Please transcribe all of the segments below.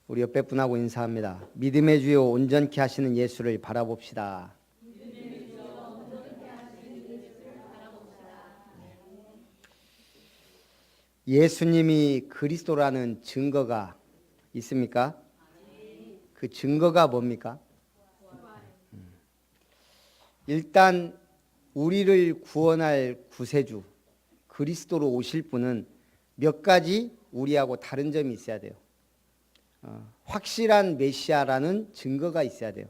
우리 옆에 분하고 인사합니다. 믿음의 주요 온전케 하시는 예수를 바라봅시다. 예수님이 그리스도라는 증거가 있습니까? 그 증거가 뭡니까? 일단 우리를 구원할 구세주 그리스도로 오실 분은 몇 가지 우리하고 다른 점이 있어야 돼요. 확실한 메시아라는 증거가 있어야 돼요.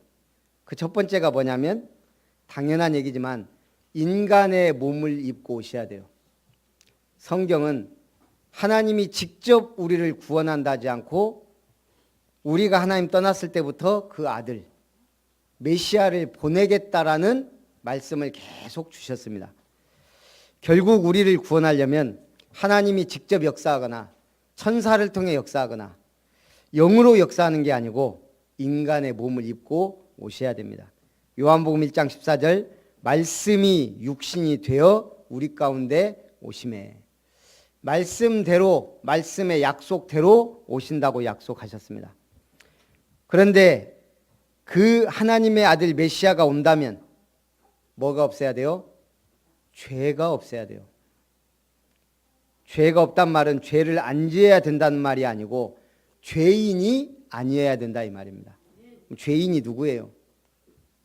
그 첫 번째가 뭐냐면 당연한 얘기지만 인간의 몸을 입고 오셔야 돼요. 성경은 하나님이 직접 우리를 구원한다 하지 않고 우리가 하나님 떠났을 때부터 그 아들 메시아를 보내겠다라는 말씀을 계속 주셨습니다. 결국 우리를 구원하려면 하나님이 직접 역사하거나 천사를 통해 역사하거나 영으로 역사하는 게 아니고 인간의 몸을 입고 오셔야 됩니다. 요한복음 1장 14절 말씀이 육신이 되어 우리 가운데 오심에 말씀대로 말씀의 약속대로 오신다고 약속하셨습니다. 그런데 그 하나님의 아들 메시아가 온다면 뭐가 없어야 돼요? 죄가 없어야 돼요. 죄가 없단 말은 죄를 안 지어야 된다는 말이 아니고 죄인이 아니어야 된다 이 말입니다. 죄인이 누구예요?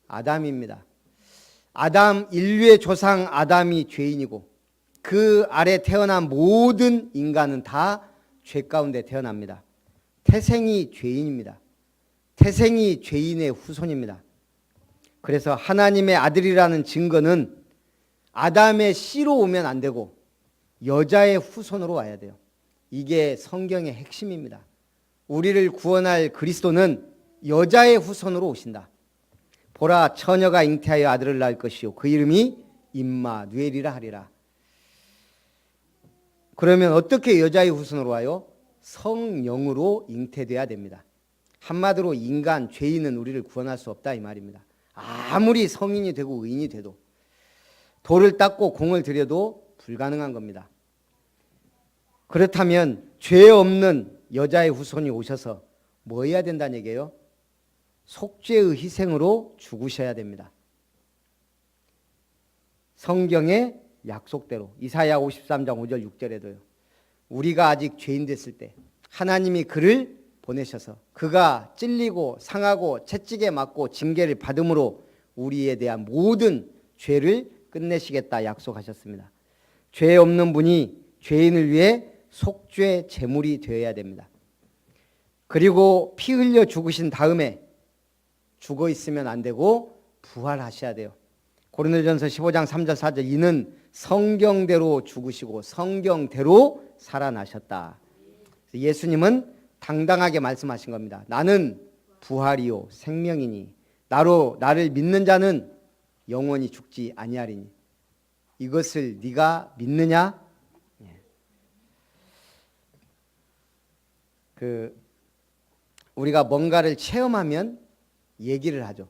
아담입니다. 아담 인류의 조상 아담이 죄인이고 그 아래 태어난 모든 인간은 다 죄 가운데 태어납니다. 태생이 죄인입니다. 태생이 죄인의 후손입니다. 그래서 하나님의 아들이라는 증거는 아담의 씨로 오면 안 되고 여자의 후손으로 와야 돼요. 이게 성경의 핵심입니다. 우리를 구원할 그리스도는 여자의 후손으로 오신다. 보라 처녀가 잉태하여 아들을 낳을 것이요 그 이름이 임마누엘이라 하리라. 그러면 어떻게 여자의 후손으로 와요? 성령으로 잉태돼야 됩니다. 한마디로 인간, 죄인은 우리를 구원할 수 없다 이 말입니다. 아무리 성인이 되고 의인이 돼도 돌을 닦고 공을 들여도 불가능한 겁니다. 그렇다면 죄 없는 여자의 후손이 오셔서 뭐 해야 된다는 얘기예요? 속죄의 희생으로 죽으셔야 됩니다. 성경의 약속대로 이사야 53장 5절 6절에도요. 우리가 아직 죄인 됐을 때 하나님이 그를 보내셔서 그가 찔리고 상하고 채찍에 맞고 징계를 받음으로 우리에 대한 모든 죄를 끝내시겠다 약속하셨습니다. 죄 없는 분이 죄인을 위해 속죄 제물이 되어야 됩니다. 그리고 피 흘려 죽으신 다음에 죽어 있으면 안 되고 부활하셔야 돼요. 고린도전서 15장 3절 4절 이는 성경대로 죽으시고 성경대로 살아나셨다. 예수님은 당당하게 말씀하신 겁니다. 나는 부활이요 생명이니 나를 믿는 자는 영원히 죽지 아니하리니 이것을 네가 믿느냐? 우리가 뭔가를 체험하면 얘기를 하죠.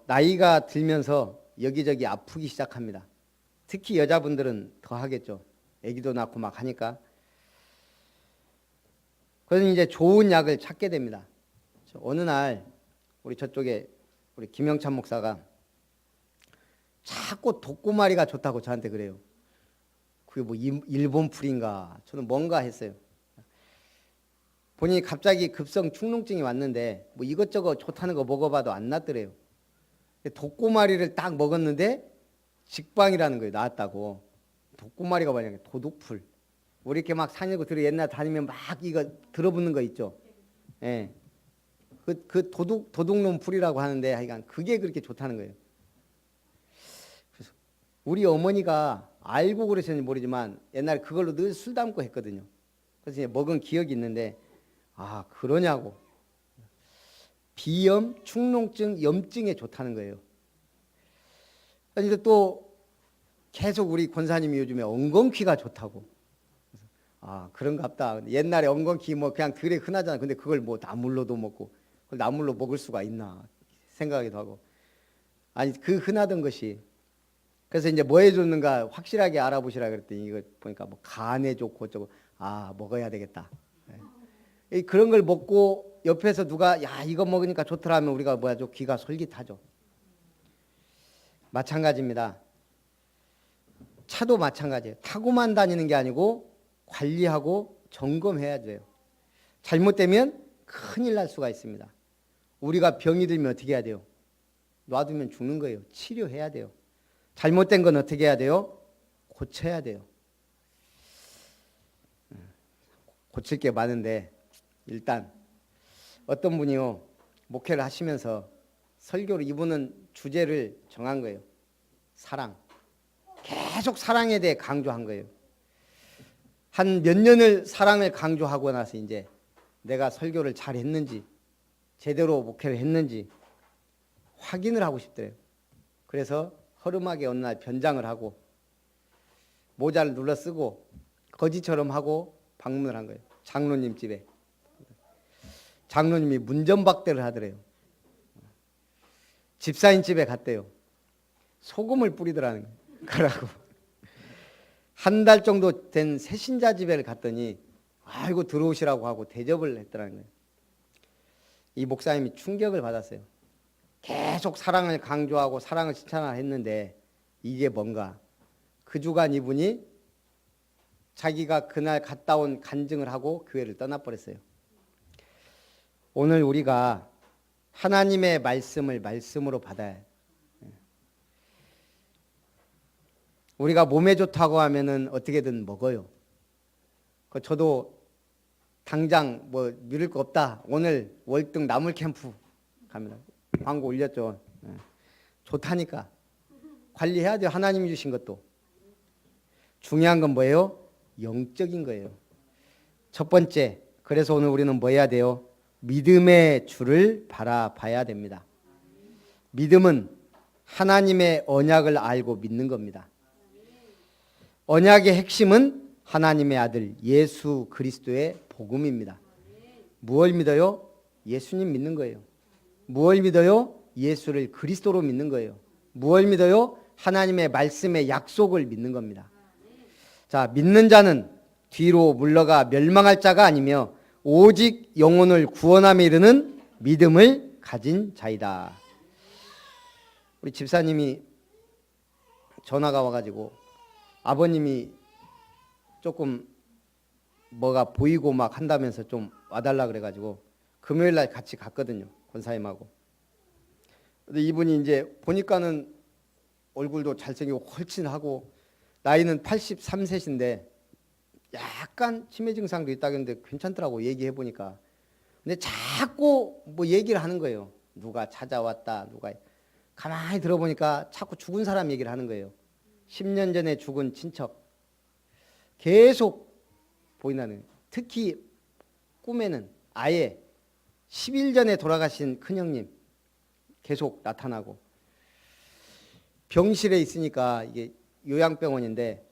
나이가 들면서 여기저기 아프기 시작합니다. 특히 여자분들은 더 하겠죠. 아기도 낳고 막 하니까. 그래서 이제 좋은 약을 찾게 됩니다. 어느 날 우리 저쪽에 우리 김영찬 목사가 자꾸 독고마리가 좋다고 저한테 그래요. 그게 뭐 일본 풀인가 저는 뭔가 했어요. 본인이 갑자기 급성 축농증이 왔는데 뭐 이것저것 좋다는 거 먹어봐도 안 낫더래요. 독고마리를 딱 먹었는데 직방이라는 거예요. 나았다고. 독고마리가 뭐냐 도둑풀. 우리 이렇게 막 산이고 들어 옛날 다니면 막 이거 들어붙는 거 있죠. 예. 그 도둑놈 풀이라고 하는데 하여간 그게 그렇게 좋다는 거예요. 그래서 우리 어머니가 알고 그러셨는지 모르지만 옛날에 그걸로 늘 술 담고 했거든요. 그래서 이제 먹은 기억이 있는데 아 그러냐고. 비염, 축농증, 염증에 좋다는 거예요. 그런데 또 계속 우리 권사님이 요즘에 엉겅퀴가 좋다고. 아 그런갑다. 옛날에 엉겅퀴 뭐 그냥 들에 흔하잖아. 근데 그걸 뭐 나물로도 먹고 그걸 나물로 먹을 수가 있나 생각하기도 하고. 아니 그 흔하던 것이 그래서 이제 뭐 해줬는가 확실하게 알아보시라 그랬더니 이거 보니까 뭐 간에 좋고 어쩌고 아 먹어야 되겠다. 그런 걸 먹고 옆에서 누가 야 이거 먹으니까 좋더라 하면 우리가 뭐야죠? 귀가 솔깃하죠. 마찬가지입니다. 차도 마찬가지예요. 타고만 다니는 게 아니고 관리하고 점검해야 돼요. 잘못되면 큰일 날 수가 있습니다. 우리가 병이 들면 어떻게 해야 돼요? 놔두면 죽는 거예요. 치료해야 돼요. 잘못된 건 어떻게 해야 돼요? 고쳐야 돼요. 고칠 게 많은데 일단 어떤 분이요 목회를 하시면서 설교를 이분은 주제를 정한 거예요. 사랑. 계속 사랑에 대해 강조한 거예요. 한 몇 년을 사랑을 강조하고 나서 이제 내가 설교를 잘 했는지 제대로 목회를 했는지 확인을 하고 싶더래요. 그래서 허름하게 어느 날 변장을 하고 모자를 눌러 쓰고 거지처럼 하고 방문을 한 거예요. 장로님 집에. 장로님이 문전박대를 하더래요. 집사님 집에 갔대요. 소금을 뿌리더라는 거예요. 그러고 한 달 정도 된 새신자 집에 갔더니 아이고 들어오시라고 하고 대접을 했더라는 거예요. 이 목사님이 충격을 받았어요. 계속 사랑을 강조하고 사랑을 칭찬을 했는데 이게 뭔가 그 주간 이분이 자기가 그날 갔다 온 간증을 하고 교회를 떠나버렸어요. 오늘 우리가 하나님의 말씀을 말씀으로 받아야 해요. 우리가 몸에 좋다고 하면은 어떻게든 먹어요. 저도 당장 뭐 미룰 거 없다. 오늘 월등 나물 캠프 갑니다. 광고 올렸죠. 좋다니까. 관리해야 돼요. 하나님이 주신 것도. 중요한 건 뭐예요? 영적인 거예요. 첫 번째, 그래서 오늘 우리는 뭐 해야 돼요? 믿음의 주를 바라봐야 됩니다. 믿음은 하나님의 언약을 알고 믿는 겁니다. 언약의 핵심은 하나님의 아들 예수 그리스도의 복음입니다. 무엇을 믿어요? 예수님 믿는 거예요. 무엇을 믿어요? 예수를 그리스도로 믿는 거예요. 무엇을 믿어요? 하나님의 말씀의 약속을 믿는 겁니다. 자, 믿는 자는 뒤로 물러가 멸망할 자가 아니며 오직 영혼을 구원함에 이르는 믿음을 가진 자이다. 우리 집사님이 전화가 와가지고 아버님이 조금 뭐가 보이고 막 한다면서 좀 와달라 그래가지고 금요일 날 같이 갔거든요. 권사님하고. 근데 이분이 이제 보니까는 얼굴도 잘생기고 헐친하고 나이는 83세신데 약간 치매 증상도 있다고 했는데 괜찮더라고 얘기해 보니까. 근데 자꾸 뭐 얘기를 하는 거예요. 누가 찾아왔다. 누가 가만히 들어보니까 자꾸 죽은 사람 얘기를 하는 거예요. 10년 전에 죽은 친척 계속 보인다는 거예요. 특히 꿈에는 아예 10일 전에 돌아가신 큰형님 계속 나타나고 병실에 있으니까 이게 요양병원인데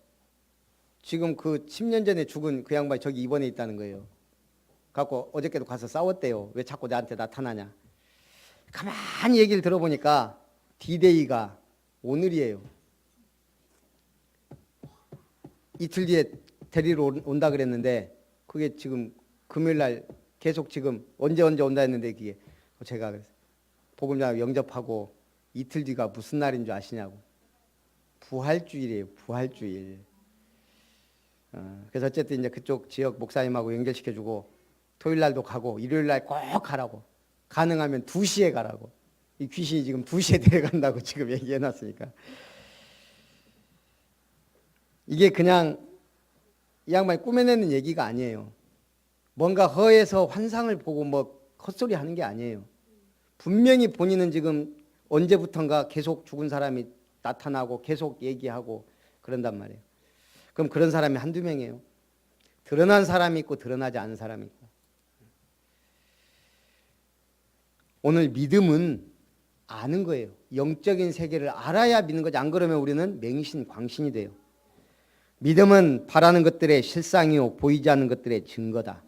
지금 그 10년 전에 죽은 그 양반이 저기 입원해 있다는 거예요. 갖고 어저께도 가서 싸웠대요. 왜 자꾸 나한테 나타나냐. 가만히 얘기를 들어보니까 D-Day가 오늘이에요. 이틀 뒤에 데리러 온다 그랬는데 그게 지금 금요일 날 계속 지금 언제 온다 했는데 그게 제가 복음자 영접하고 이틀 뒤가 무슨 날인 줄 아시냐고. 부활주일이에요. 부활주일. 그래서 어쨌든 이제 그쪽 지역 목사님하고 연결시켜주고 토요일 날도 가고 일요일 날 꼭 가라고. 가능하면 2시에 가라고. 이 귀신이 지금 2시에 데려간다고 지금 얘기해놨으니까. 이게 그냥 이 양반이 꾸며내는 얘기가 아니에요. 뭔가 허에서 환상을 보고 뭐 헛소리 하는 게 아니에요. 분명히 본인은 지금 언제부턴가 계속 죽은 사람이 나타나고 계속 얘기하고 그런단 말이에요. 그럼 그런 사람이 한두 명이에요. 드러난 사람이 있고 드러나지 않은 사람이 있고. 오늘 믿음은 아는 거예요. 영적인 세계를 알아야 믿는 거지. 안 그러면 우리는 맹신, 광신이 돼요. 믿음은 바라는 것들의 실상이요 보이지 않는 것들의 증거다.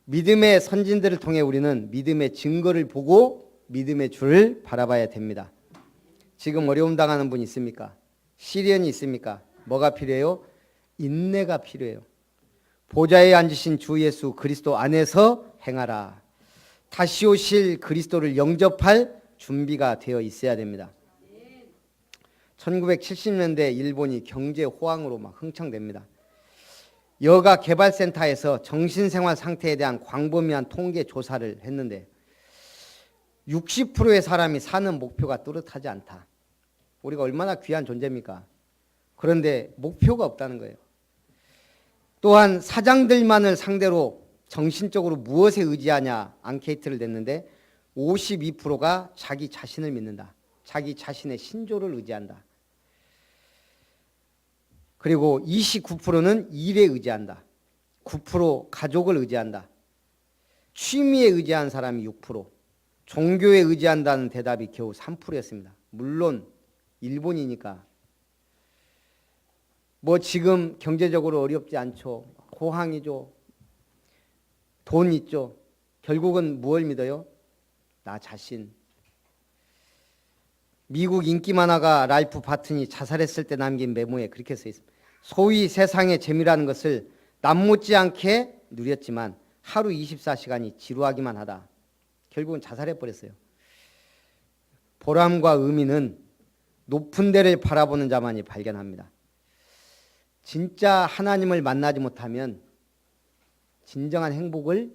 믿음의 선진들을 통해 우리는 믿음의 증거를 보고 믿음의 주를 바라봐야 됩니다. 지금 어려움 당하는 분 있습니까? 시련이 있습니까? 뭐가 필요해요? 인내가 필요해요. 보좌에 앉으신 주 예수 그리스도 안에서 행하라. 다시 오실 그리스도를 영접할 준비가 되어 있어야 됩니다. 1970년대 일본이 경제 호황으로 막 흥청됩니다. 여가 개발센터에서 정신생활 상태에 대한 광범위한 통계 조사를 했는데 60%의 사람이 사는 목표가 뚜렷하지 않다. 우리가 얼마나 귀한 존재입니까? 그런데 목표가 없다는 거예요. 또한 사장들만을 상대로 정신적으로 무엇에 의지하냐 앙케이트를 냈는데 52%가 자기 자신을 믿는다. 자기 자신의 신조를 의지한다. 그리고 29%는 일에 의지한다. 9% 가족을 의지한다. 취미에 의지한 사람이 6%, 종교에 의지한다는 대답이 겨우 3%였습니다. 물론 일본이니까 뭐 지금 경제적으로 어렵지 않죠. 호황이죠. 돈 있죠. 결국은 무엇을 믿어요? 나 자신. 미국 인기 만화가 랄프 바튼이 자살했을 때 남긴 메모에 그렇게 써 있습니다. 소위 세상의 재미라는 것을 남못지 않게 누렸지만 하루 24시간이 지루하기만 하다. 결국은 자살해버렸어요. 보람과 의미는 높은 데를 바라보는 자만이 발견합니다. 진짜 하나님을 만나지 못하면 진정한 행복을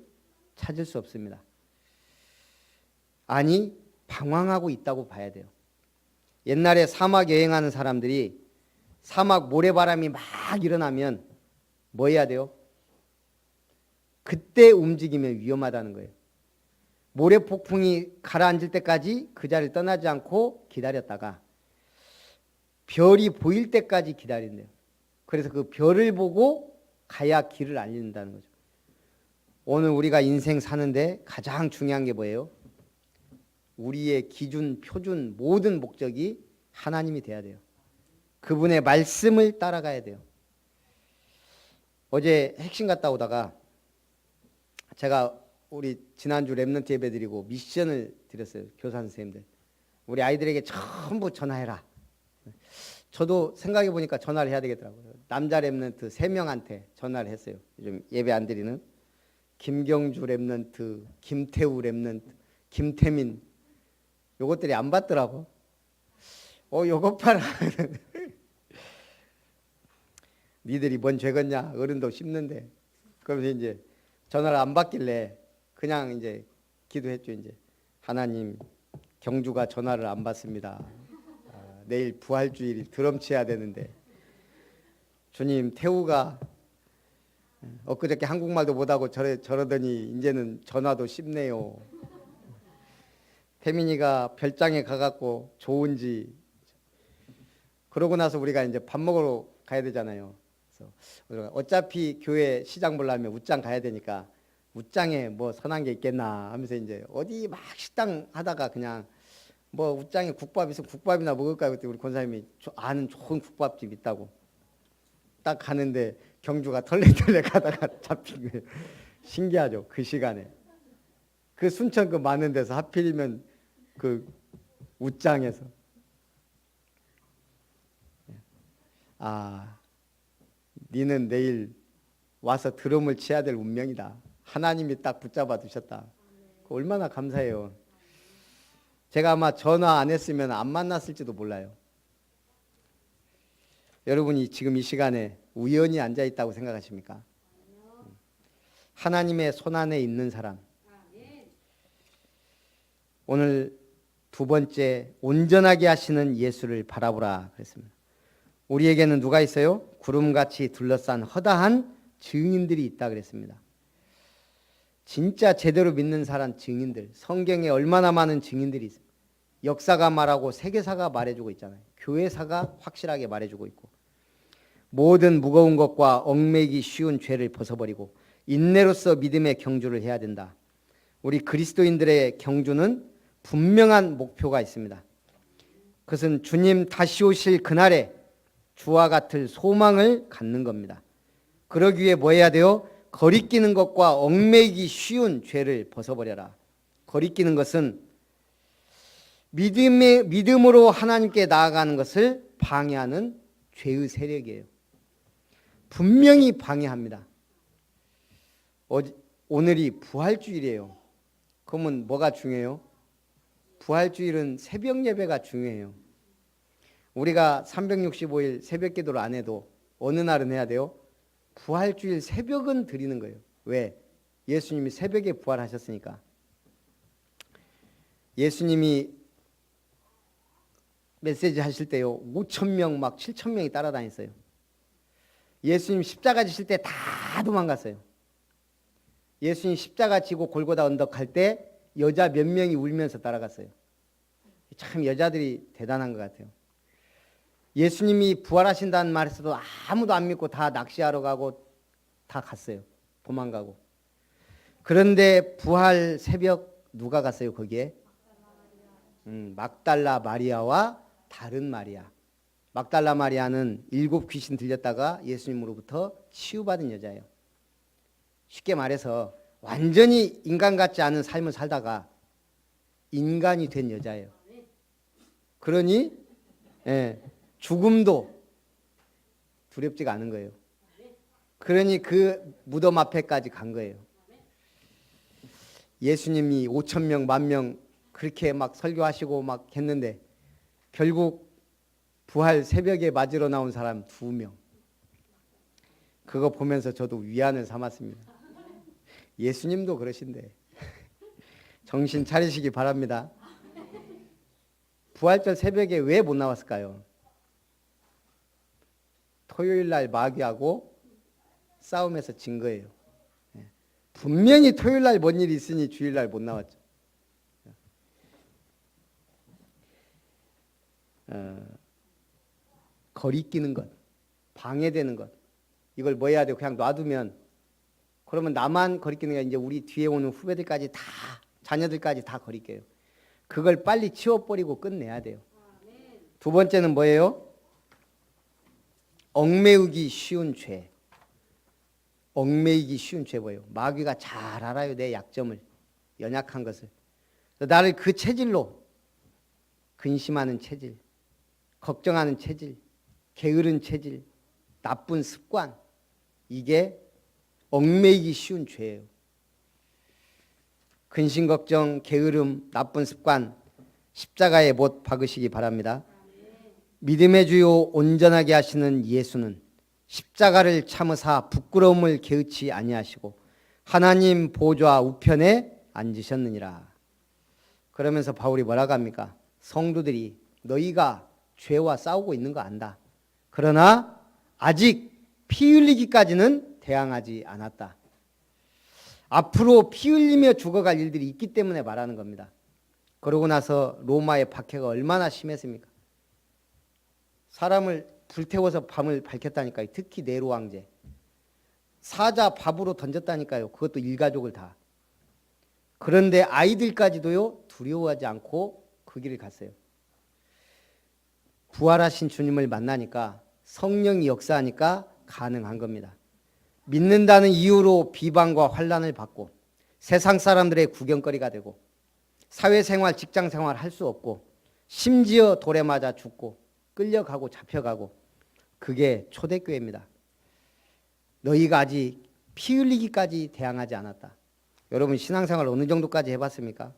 찾을 수 없습니다. 아니, 방황하고 있다고 봐야 돼요. 옛날에 사막 여행하는 사람들이 사막 모래바람이 막 일어나면 뭐 해야 돼요? 그때 움직이면 위험하다는 거예요. 모래폭풍이 가라앉을 때까지 그 자리를 떠나지 않고 기다렸다가 별이 보일 때까지 기다린대요. 그래서 그 별을 보고 가야 길을 알린다는 거죠. 오늘 우리가 인생 사는데 가장 중요한 게 뭐예요? 우리의 기준, 표준, 모든 목적이 하나님이 돼야 돼요. 그분의 말씀을 따라가야 돼요. 어제 핵심 갔다 오다가 제가 우리 지난주 랩런트 예배 드리고 미션을 드렸어요. 교사 선생님들. 우리 아이들에게 전부 전화해라. 저도 생각해 보니까 전화를 해야 되겠더라고요. 남자 랩런트 3명한테 전화를 했어요. 요즘 예배 안 드리는 김경주 랩런트, 김태우 랩런트, 김태민 요것들이 안 받더라고. 요것 봐라. 니들이 뭔 죄겠냐? 어른도 씹는데. 그러면서 이제 전화를 안 받길래 그냥 이제 기도했죠. 이제 하나님, 경주가 전화를 안 받습니다. 내일 부활주일이 드럼치해야 되는데 주님, 태우가 엊그저께 한국말도 못하고 저러더니 이제는 전화도 씹네요. 태민이가 별장에 가갖고 좋은지. 그러고 나서 우리가 이제 밥 먹으러 가야 되잖아요. 그래서 어차피 교회 시장 보려면 웃장 가야 되니까 웃장에 뭐 선한 게 있겠나 하면서 이제 어디 막 식당 하다가 그냥 뭐 웃장에 국밥 있으면 국밥이나 먹을까. 그때 우리 권사님이 아는 좋은 국밥집 있다고 딱 가는데 경주가 털레털레 가다가 잡힌 거예요. 신기하죠. 그 시간에 그 순천 그 많은 데서 하필이면 그 웃장에서 니는 내일 와서 드럼을 쳐야 될 운명이다. 하나님이 딱 붙잡아 두셨다. 얼마나 감사해요. 제가 아마 전화 안 했으면 안 만났을지도 몰라요. 여러분이 지금 이 시간에 우연히 앉아있다고 생각하십니까? 하나님의 손안에 있는 사람. 오늘 두 번째, 온전하게 하시는 예수를 바라보라 그랬습니다. 우리에게는 누가 있어요? 구름같이 둘러싼 허다한 증인들이 있다 그랬습니다. 진짜 제대로 믿는 사람 증인들, 성경에 얼마나 많은 증인들이 있습니다. 역사가 말하고 세계사가 말해주고 있잖아요. 교회사가 확실하게 말해주고 있고, 모든 무거운 것과 얽매이기 쉬운 죄를 벗어버리고 인내로서 믿음의 경주를 해야 된다. 우리 그리스도인들의 경주는 분명한 목표가 있습니다. 그것은 주님 다시 오실 그날에 주와 같을 소망을 갖는 겁니다. 그러기 위해 뭐 해야 돼요? 거리끼는 것과 얽매이기 쉬운 죄를 벗어버려라. 거리끼는 것은 믿음으로 하나님께 나아가는 것을 방해하는 죄의 세력이에요. 분명히 방해합니다. 오늘이 부활주일이에요. 그러면 뭐가 중요해요? 부활주일은 새벽 예배가 중요해요. 우리가 365일 새벽 기도를 안 해도 어느 날은 해야 돼요? 부활주일 새벽은 드리는 거예요. 왜? 예수님이 새벽에 부활하셨으니까. 예수님이 메시지 하실 때요 5,000명 막 7,000명이 따라다녔어요. 예수님 십자가 지실 때 다 도망갔어요. 예수님 십자가 지고 골고다 언덕 갈 때 여자 몇 명이 울면서 따라갔어요. 참 여자들이 대단한 것 같아요. 예수님이 부활하신다는 말에서도 아무도 안 믿고 다 낚시하러 가고 다 갔어요. 도망가고. 그런데 부활 새벽 누가 갔어요 거기에? 막달라 마리아와 다른 마리아. 막달라 마리아는 7 귀신 들렸다가 예수님으로부터 치유받은 여자예요. 쉽게 말해서 완전히 인간 같지 않은 삶을 살다가 인간이 된 여자예요. 그러니 죽음도 두렵지가 않은 거예요. 그러니 그 무덤 앞에까지 간 거예요. 예수님이 5,000명, 10,000명 그렇게 막 설교하시고 막 했는데 결국 부활 새벽에 맞으러 나온 사람 2명. 그거 보면서 저도 위안을 삼았습니다. 예수님도 그러신데 정신 차리시기 바랍니다. 부활절 새벽에 왜 못 나왔을까요? 토요일 날 마귀하고 싸움에서 진 거예요. 분명히 토요일 날 뭔 일이 있으니 주일 날 못 나왔죠. 거리끼는 것, 방해되는 것, 이걸 뭐 해야 돼요? 그냥 놔두면 그러면 나만 거리끼는 게 이제 우리 뒤에 오는 후배들까지 다 자녀들까지 다 거리껴요. 그걸 빨리 치워버리고 끝내야 돼요. 2번째는 뭐예요? 얽매이기 쉬운 죄. 얽매이기 쉬운 죄 뭐예요? 마귀가 잘 알아요. 내 약점을, 연약한 것을. 나를 그 체질로 근심하는 체질, 걱정하는 체질, 게으른 체질, 나쁜 습관, 이게 얽매이기 쉬운 죄예요. 근심, 걱정, 게으름, 나쁜 습관 십자가에 못 박으시기 바랍니다. 믿음의 주요 온전하게 하시는 예수는 십자가를 참으사 부끄러움을 개의치 아니하시고 하나님 보좌 우편에 앉으셨느니라. 그러면서 바울이 뭐라고 합니까? 성도들이 너희가 죄와 싸우고 있는 거 안다. 그러나 아직 피 흘리기까지는 대항하지 않았다. 앞으로 피 흘리며 죽어갈 일들이 있기 때문에 말하는 겁니다. 그러고 나서 로마의 박해가 얼마나 심했습니까? 사람을 불태워서 밤을 밝혔다니까요. 특히 네로 황제. 사자 밥으로 던졌다니까요. 그것도 일가족을 다. 그런데 아이들까지도요 두려워하지 않고 그 길을 갔어요. 부활하신 주님을 만나니까 성령이 역사하니까 가능한 겁니다. 믿는다는 이유로 비방과 환난을 받고 세상 사람들의 구경거리가 되고 사회생활, 직장생활 할 수 없고 심지어 돌에 맞아 죽고 끌려가고 잡혀가고 그게 초대교회입니다. 너희가 아직 피 흘리기까지 대항하지 않았다. 여러분 신앙생활 어느 정도까지 해봤습니까?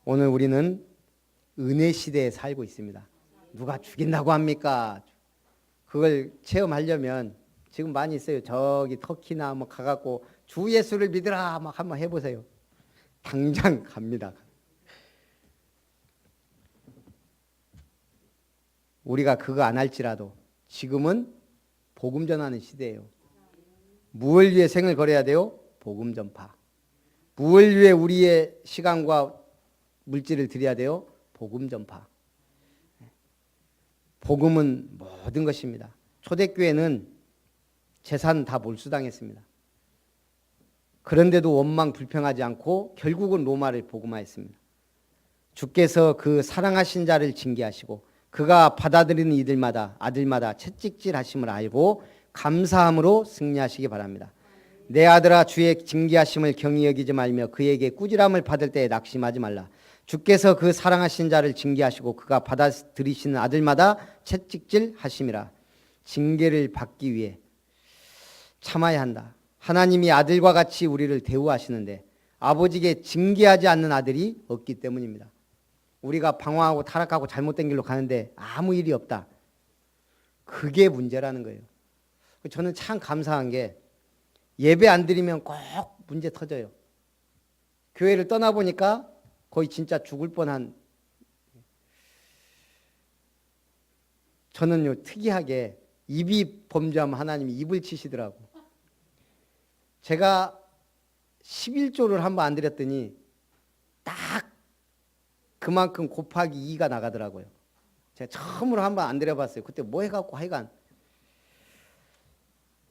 오늘 우리는 은혜 시대에 살고 있습니다. 누가 죽인다고 합니까? 그걸 체험하려면 지금 많이 있어요. 저기 터키나 뭐 가갖고 주 예수를 믿으라 막 한번 해보세요. 당장 갑니다. 우리가 그거 안 할지라도 지금은 복음 전하는 시대예요. 무엇을 위해 생을 걸어야 돼요? 복음 전파. 무엇을 위해 우리의 시간과 물질을 드려야 돼요? 복음 전파. 복음은 모든 것입니다. 초대교회는 재산 다 몰수당했습니다. 그런데도 원망 불평하지 않고 결국은 로마를 복음화했습니다. 주께서 그 사랑하신 자를 징계하시고 그가 받아들이는 이들마다 아들마다 채찍질하심을 알고 감사함으로 승리하시기 바랍니다. 내 아들아 주의 징계하심을 경히 여기지 말며 그에게 꾸지람을 받을 때에 낙심하지 말라. 주께서 그 사랑하신 자를 징계하시고 그가 받아들이시는 아들마다 채찍질하심이라. 징계를 받기 위해 참아야 한다. 하나님이 아들과 같이 우리를 대우하시는데 아버지께 징계하지 않는 아들이 없기 때문입니다. 우리가 방황하고 타락하고 잘못된 길로 가는데 아무 일이 없다. 그게 문제라는 거예요. 저는 참 감사한 게 예배 안 드리면 꼭 문제 터져요. 교회를 떠나보니까 거의 진짜 죽을 뻔한, 저는요 특이하게 입이 범죄하면 하나님이 입을 치시더라고. 제가 11조를 한번 안 드렸더니 딱 그만큼 곱하기 2가 나가더라고요. 제가 처음으로 한번 안 드려봤어요. 그때 뭐 해갖고 하여간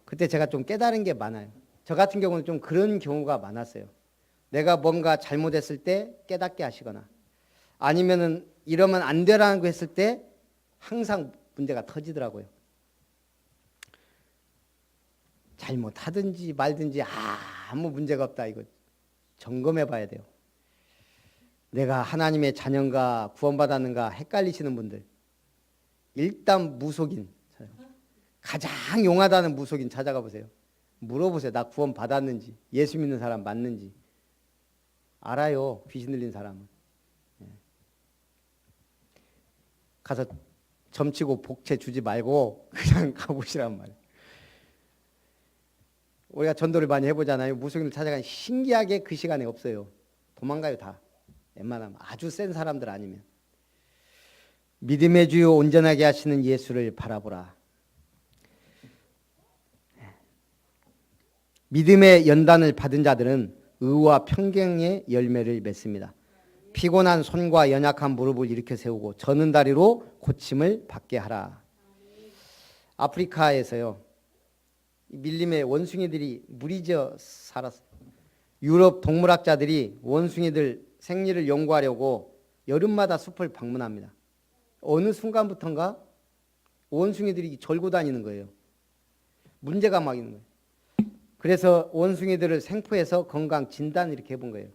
그때 제가 좀 깨달은 게 많아요. 저 같은 경우는 좀 그런 경우가 많았어요. 내가 뭔가 잘못했을 때 깨닫게 하시거나 아니면은 이러면 안 되라는 거 했을 때 항상 문제가 터지더라고요. 잘못하든지 말든지 아무 문제가 없다. 이거 점검해 봐야 돼요. 내가 하나님의 자녀인가 구원받았는가 헷갈리시는 분들, 일단 무속인, 가장 용하다는 무속인 찾아가 보세요. 물어보세요. 나 구원받았는지, 예수 믿는 사람 맞는지. 알아요. 귀신 들린 사람은. 가서 점치고 복채 주지 말고 그냥 가보시란 말이에요. 우리가 전도를 많이 해보잖아요. 무속인을 찾아가니 신기하게 그 시간에 없어요. 도망가요 다. 웬만하면 아주 센 사람들 아니면. 믿음의 주요 온전하게 하시는 예수를 바라보라. 믿음의 연단을 받은 자들은 의와 평경의 열매를 맺습니다. 피곤한 손과 연약한 무릎을 일으켜 세우고 저는 다리로 고침을 받게 하라. 아프리카에서요, 밀림의 원숭이들이 무리지어 살았어요. 유럽 동물학자들이 원숭이들 생리를 연구하려고 여름마다 숲을 방문합니다. 어느 순간부터인가 원숭이들이 절고 다니는 거예요. 문제가 막 있는 거예요. 그래서 원숭이들을 생포해서 건강 진단 이렇게 해본 거예요.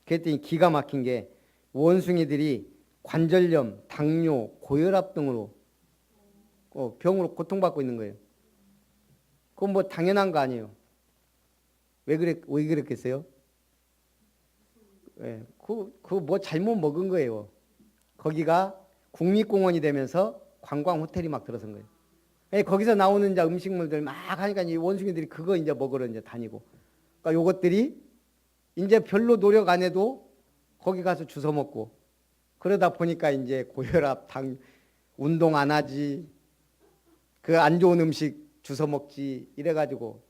그랬더니 기가 막힌 게 원숭이들이 관절염, 당뇨, 고혈압 등으로 병으로 고통받고 있는 거예요. 그건 뭐 당연한 거 아니에요. 왜 그랬겠어요? 예, 그거 뭐 잘못 먹은 거예요. 거기가 국립공원이 되면서 관광 호텔이 막 들어선 거예요. 예, 거기서 나오는 이제 음식물들 막 하니까 이 원숭이들이 그거 이제 먹으러 이제 다니고. 그러니까 요것들이 이제 별로 노력 안 해도 거기 가서 주워 먹고. 그러다 보니까 이제 고혈압, 운동 안 하지. 그 안 좋은 음식 주워 먹지. 이래가지고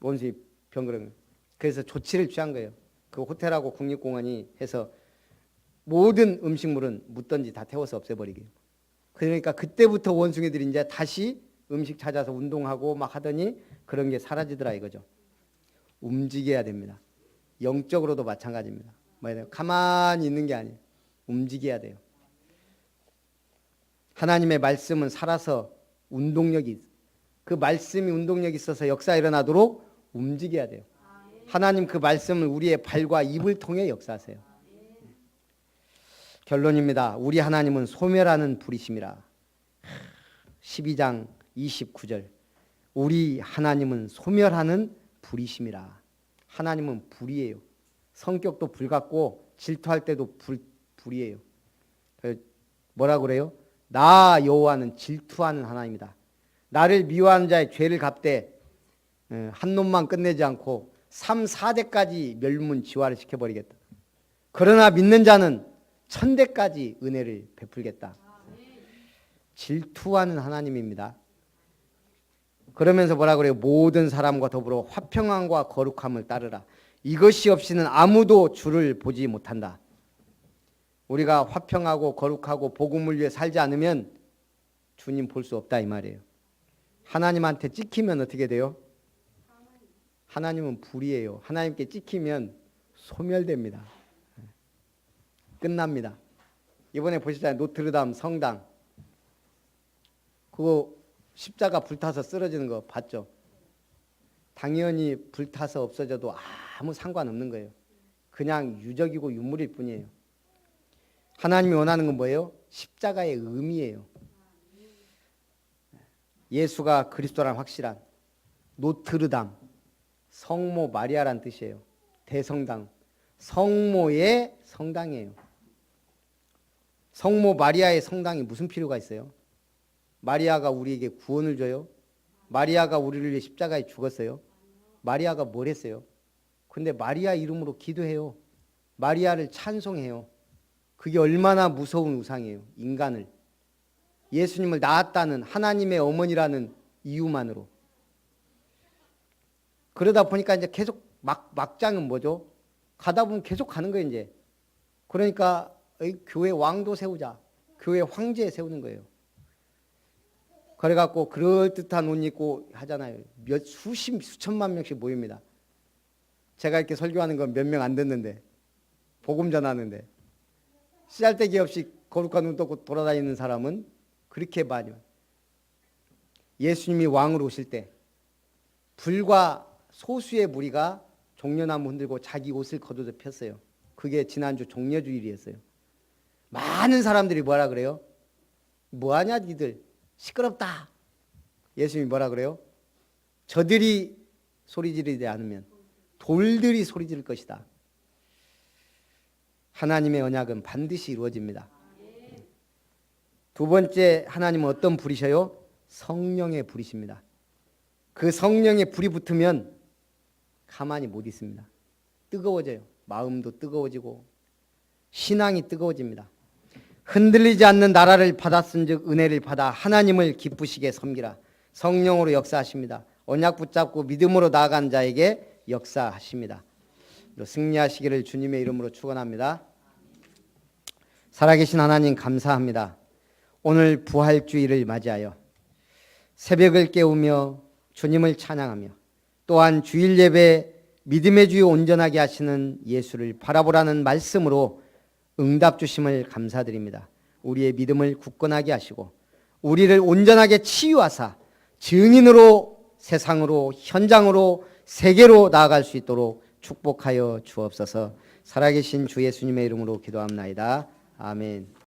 원숭이 병 그런 거예요. 그래서 조치를 취한 거예요. 그 호텔하고 국립공원이 해서 모든 음식물은 묻던지 다 태워서 없애버리게. 그러니까 그때부터 원숭이들이 이제 다시 음식 찾아서 운동하고 막 하더니 그런 게 사라지더라 이거죠. 움직여야 됩니다. 영적으로도 마찬가지입니다. 가만히 있는 게 아니에요. 움직여야 돼요. 하나님의 말씀은 살아서 운동력이 있어요. 그 말씀이 운동력이 있어서 역사 일어나도록 움직여야 돼요. 하나님 그 말씀을 우리의 발과 입을 통해 역사하세요. 결론입니다. 우리 하나님은 소멸하는 불이심이라. 12장 29절. 우리 하나님은 소멸하는 불이심이라. 하나님은 불이에요. 성격도 불 같고 질투할 때도 불이에요. 뭐라 그래요? 나 여호와는 질투하는 하나님이다. 나를 미워하는 자의 죄를 갚되 한 놈만 끝내지 않고 3, 4대까지 멸문지화를 시켜버리겠다. 그러나 믿는 자는 1000대까지 은혜를 베풀겠다. 질투하는 하나님입니다. 그러면서 뭐라 그래요? 모든 사람과 더불어 화평함과 거룩함을 따르라. 이것이 없이는 아무도 주를 보지 못한다. 우리가 화평하고 거룩하고 복음을 위해 살지 않으면 주님 볼 수 없다 이 말이에요. 하나님한테 찍히면 어떻게 돼요? 하나님은 불이에요. 하나님께 찍히면 소멸됩니다. 끝납니다. 이번에 보시잖아요. 노트르담 성당. 그거 십자가 불타서 쓰러지는 거 봤죠? 당연히 불타서 없어져도 아무 상관없는 거예요. 그냥 유적이고 유물일 뿐이에요. 하나님이 원하는 건 뭐예요? 십자가의 의미예요. 예수가 그리스도란 확실한 노트르담 성모 마리아란 뜻이에요. 대성당. 성모의 성당이에요. 성모 마리아의 성당이 무슨 필요가 있어요? 마리아가 우리에게 구원을 줘요? 마리아가 우리를 위해 십자가에 죽었어요? 마리아가 뭘 했어요? 근데 마리아 이름으로 기도해요. 마리아를 찬송해요. 그게 얼마나 무서운 우상이에요. 인간을. 예수님을 낳았다는 하나님의 어머니라는 이유만으로. 그러다 보니까 이제 계속 막장은 뭐죠? 가다 보면 계속 가는 거예요, 이제. 그러니까 교회 왕도 세우자. 교회 황제 세우는 거예요. 그래갖고 그럴듯한 옷 입고 하잖아요. 수천만 명씩 모입니다. 제가 이렇게 설교하는 건 몇 명 안 듣는데, 복음 전하는데, 쓰잘데기 없이 거룩한 눈 떠고 돌아다니는 사람은 그렇게 많이 와요. 예수님이 왕으로 오실 때 불과 소수의 무리가 종려나무 흔들고 자기 옷을 걷어서 폈어요. 그게 지난주 종려주일이었어요. 많은 사람들이 뭐라 그래요? 뭐하냐 니들 시끄럽다. 예수님이 뭐라 그래요? 저들이 소리 지르지 않으면 돌들이 소리 지를 것이다. 하나님의 언약은 반드시 이루어집니다. 두 번째, 하나님은 어떤 불이셔요? 성령의 불이십니다. 그 성령의 불이 붙으면 가만히 못 있습니다. 뜨거워져요. 마음도 뜨거워지고 신앙이 뜨거워집니다. 흔들리지 않는 나라를 받았은즉 은혜를 받아 하나님을 기쁘시게 섬기라. 성령으로 역사하십니다. 언약 붙잡고 믿음으로 나아간 자에게 역사하십니다. 승리하시기를 주님의 이름으로 축원합니다. 살아계신 하나님 감사합니다. 오늘 부활주일을 맞이하여 새벽을 깨우며 주님을 찬양하며 또한 주일 예배 믿음의 주여 온전하게 하시는 예수를 바라보라는 말씀으로 응답 주심을 감사드립니다. 우리의 믿음을 굳건하게 하시고 우리를 온전하게 치유하사 증인으로 세상으로 현장으로 세계로 나아갈 수 있도록 축복하여 주옵소서. 살아계신 주 예수님의 이름으로 기도합나이다. 아멘.